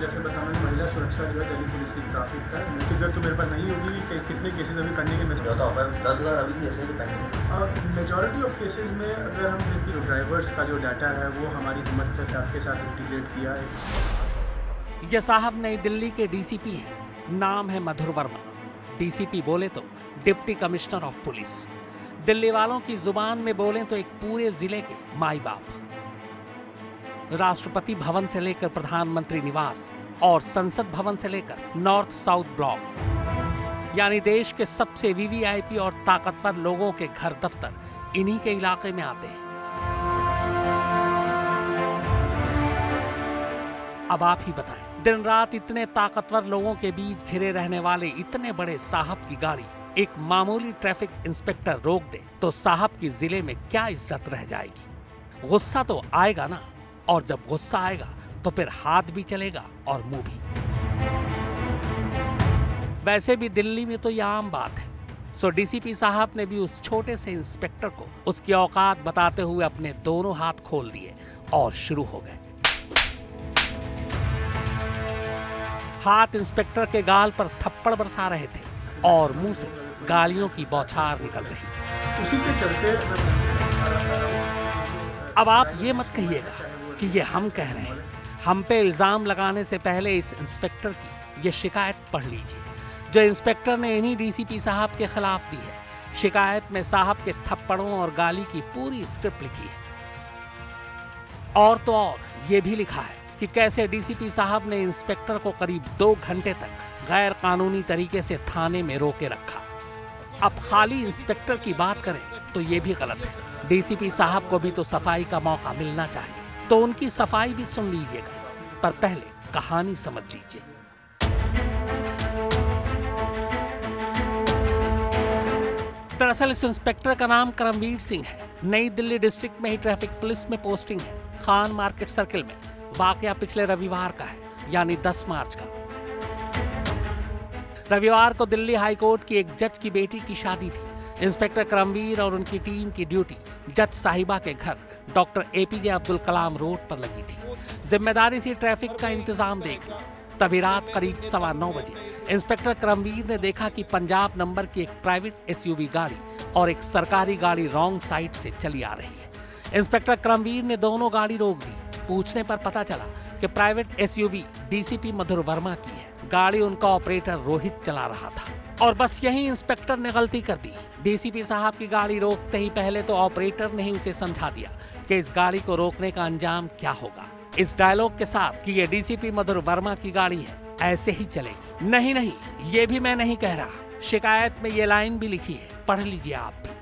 जैसे बताना महिला सुरक्षा जो है दिल्ली पुलिस की प्राथमिकता है। फिगर तो मेरे पास नहीं होगी कि कितने केसेस अभी पेंडिंग है। ज़्यादा हो पाए 10,000 अभी भी ऐसे ही पेंडिंग है। मेजॉरिटी ऑफ केसेस में अगर हम देखिए जो ड्राइवर्स का जो डाटा है वो हमारी हिम्मत प्लस आपके साथ इंटीग्रेट किया है। ये साहब नई दिल्ली के डीसीपी हैं, नाम है मधुर वर्मा। डीसीपी बोले तो deputy commissioner of police, Delhi वालों की जुबान में बोलें तो एक पूरे जिले के माई बाप। राष्ट्रपति भवन से लेकर प्रधानमंत्री निवास और संसद भवन से लेकर नॉर्थ साउथ ब्लॉक, यानी देश के सबसे वीवीआईपी और ताकतवर लोगों के घर दफ्तर इन्हीं के इलाके में आते हैं। अब आप ही बताएं, दिन रात इतने ताकतवर लोगों के बीच घिरे रहने वाले इतने बड़े साहब की गाड़ी एक मामूली ट्रैफिक इंस्पेक्टर रोक दे तो साहब की जिले में क्या इज्जत रह जाएगी? गुस्सा तो आएगा ना, और जब गुस्सा आएगा तो फिर हाथ भी चलेगा और मुंह भी। वैसे भी दिल्ली में तो यह आम बात है। सो डीसीपी साहब ने भी उस छोटे से इंस्पेक्टर को उसकी औकात बताते हुए अपने दोनों हाथ खोल दिए और शुरू हो गए। हाथ इंस्पेक्टर के गाल पर थप्पड़ बरसा रहे थे और मुंह से गालियों की बौछार निकल रही। उसी के चलते अब आप ये मत कहिएगा कि ये हम कह रहे हैं। हम पे इल्जाम लगाने से पहले इस इंस्पेक्टर की ये शिकायत पढ़ लीजिए, जो इंस्पेक्टर ने इन्हीं डीसीपी साहब के खिलाफ दी है। शिकायत में साहब के थप्पड़ों और गाली की पूरी स्क्रिप्ट लिखी है। और तो और ये भी लिखा है कि कैसे डीसीपी साहब ने इंस्पेक्टर को करीब 2 घंटे तक गैर कानूनी तरीके से थाने में रोके रखा। अब खाली इंस्पेक्टर की बात करें तो ये भी गलत है। डीसीपी साहब को भी तो सफाई का मौका मिलना चाहिए, तो उनकी सफाई भी सुन लीजिएगा, पर पहले कहानी समझ लीजिए। दरअसल इस इंस्पेक्टर का नाम करमवीर सिंह है। नई दिल्ली डिस्ट्रिक्ट में ही ट्रैफिक पुलिस में पोस्टिंग है। खान मार्केट सर्किल में। वाकया पिछले रविवार का है, यानी 10 मार्च का। रविवार को दिल्ली हाई कोर्ट की एक जज की बेटी की शादी थी। इंस्पेक्टर करमवीर और उनकी टीम की ड्यूटी जज साहिबा के घर doctor APJ Abdul Kalam road पर लगी थी। जिम्मेदारी थी ट्रैफिक का इंतजाम देखना। तभी रात करीब 9:15 बजे इंस्पेक्टर करमवीर ने देखा कि पंजाब नंबर की एक प्राइवेट एसयूवी गाड़ी और एक सरकारी गाड़ी रॉन्ग साइड से चली आ रही है। इंस्पेक्टर करमवीर ने दोनों गाड़ी रोक दी। पूछने पर पता चला कि प्राइवेट एसयूवी डीसीपी मधुर वर्मा की है। गाड़ी उनका ऑपरेटर रोहित चला रहा था, और बस यही इंस्पेक्टर ने गलती कर दी। डीसीपी साहब की गाड़ी रोकते ही पहले तो ऑपरेटर ने ही उसे समझा दिया कि इस गाड़ी को रोकने का अंजाम क्या होगा, इस डायलॉग के साथ कि ये डीसीपी मधुर वर्मा की गाड़ी है, ऐसे ही चलेगी। नहीं नहीं, ये भी मैं नहीं कह रहा, शिकायत में ये लाइन भी लिखी है, पढ़ लीजिए आप भी।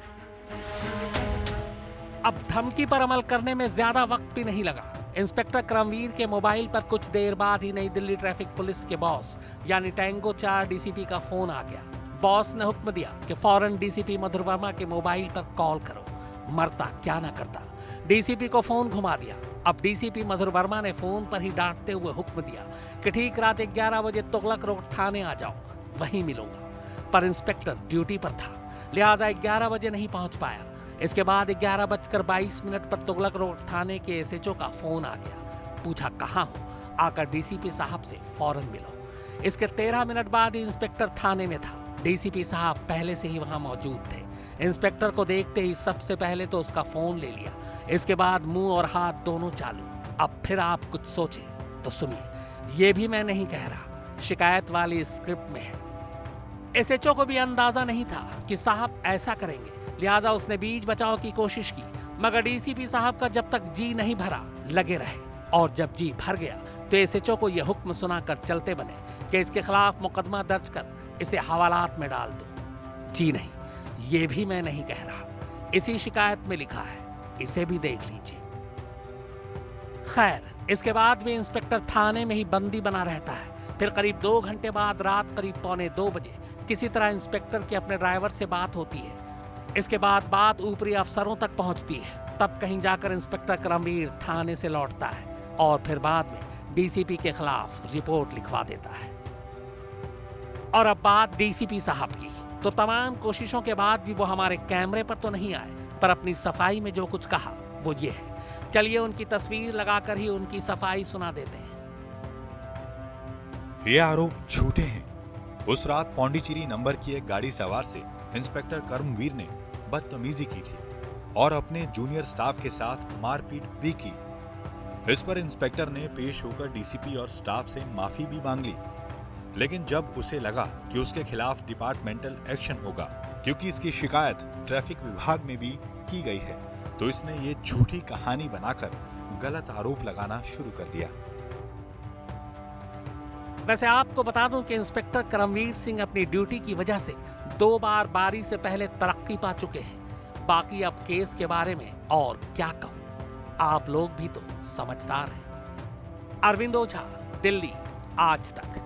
अब धमकी पर अमल करने में ज्यादा वक्त भी नहीं लगा। इंस्पेक्टर करमवीर के मोबाइल पर कुछ देर बाद ही नई दिल्ली ट्रैफिक पुलिस के बॉस यानी टैंगो 4 डीसीपी का फोन आ गया। बॉस ने हुक्म दिया कि फौरन डीसीपी मधुर वर्मा के मोबाइल पर कॉल करो। मरता क्या ना करता, डीसीपी को फोन घुमा दिया। अब डीसीपी मधुर वर्मा ने फोन पर ही डांटते हुए हुक्म दिया कि ठीक रात 11 बजे तुगलक रोड थाने आ जाओ, वहीं मिलूंगा। पर इंस्पेक्टर ड्यूटी पर था, लिहाजा 11 बजे नहीं पहुंच पाया। इसके बाद 11:22 पर तुगलक रोड थाने के एसएचओ का फोन आ गया। पूछा कहाँ हो, आकर डीसीपी साहब से फौरन मिलो। इसके 13 मिनट बाद ही इंस्पेक्टर थाने में था। डीसीपी साहब पहले से ही वहां मौजूद थे। इंस्पेक्टर को देखते ही सबसे पहले तो उसका फोन ले लिया, इसके बाद मुंह और हाथ दोनों चालू। अब फिर आप कुछ सोचें तो सुनिए, ये भी मैं नहीं कह रहा, शिकायत वाली स्क्रिप्ट में है। एसएचओ को भी अंदाजा नहीं था कि साहब ऐसा करेंगे, लिहाजा उसने बीच बचाव की कोशिश की, मगर डीसीपी साहब का जब तक जी नहीं भरा लगे रहे, और जब जी भर गया तो एसएचओ को यह हुक्म सुनाकर चलते बने कि इसके खिलाफ मुकदमा दर्ज कर इसे हवालात में डाल दो। जी नहीं, ये भी मैं नहीं कह रहा, इसी शिकायत में लिखा है, इसे भी देख लीजिए। खैर, इसके बाद भी इंस्पेक्टर थाने में ही बंदी बना रहता है। फिर करीब 2 घंटे बाद रात करीब 1:45 बजे किसी तरह इंस्पेक्टर की अपने ड्राइवर से बात होती है। इसके बाद बात ऊपरी अफसरों तक पहुंचती है। तब कहीं जाकर इंस्पेक्टर करमवीर थाने से लौटता है और फिर बाद में डीसीपी के खिलाफ रिपोर्ट लिखवा देता है। और अब बात डीसीपी साहब की, तो तमाम कोशिशों के बाद भी वो हमारे कैमरे पर तो नहीं आए, पर अपनी सफाई में जो कुछ कहा वो ये है। चलिए उनकी तस्वीर लगाकर ही उनकी सफाई सुना देते हैं। ये आरोप झूठे हैं। उस रात पौंडीचेरी नंबर की एक गाड़ी सवार से इंस्पेक्टर कर्मवीर ने बदतमीजी की थी और अपने जूनियर स्टाफ के साथ मारपीट भी की। इस पर इंस्पेक्टर ने पेश होकर डीसीपी और स्टाफ से माफी भी मांग ली, लेकिन जब उसे लगा कि उसके खिलाफ डिपार्टमेंटल एक्शन होगा क्योंकि इसकी शिकायत ट्रैफिक विभाग में भी की गई है, तो इसने ये झूठी कहानी बनाकर गलत आरोप लगाना शुरू कर दिया। वैसे आपको बता दूं कि इंस्पेक्टर करमवीर सिंह अपनी ड्यूटी की वजह से 2 बार बारी से पहले तरक्की पा चुके हैं। बाकी अब केस के बारे में और क्या कहूं, आप लोग भी तो समझदार हैं। अरविंद ओझा, दिल्ली, आज तक।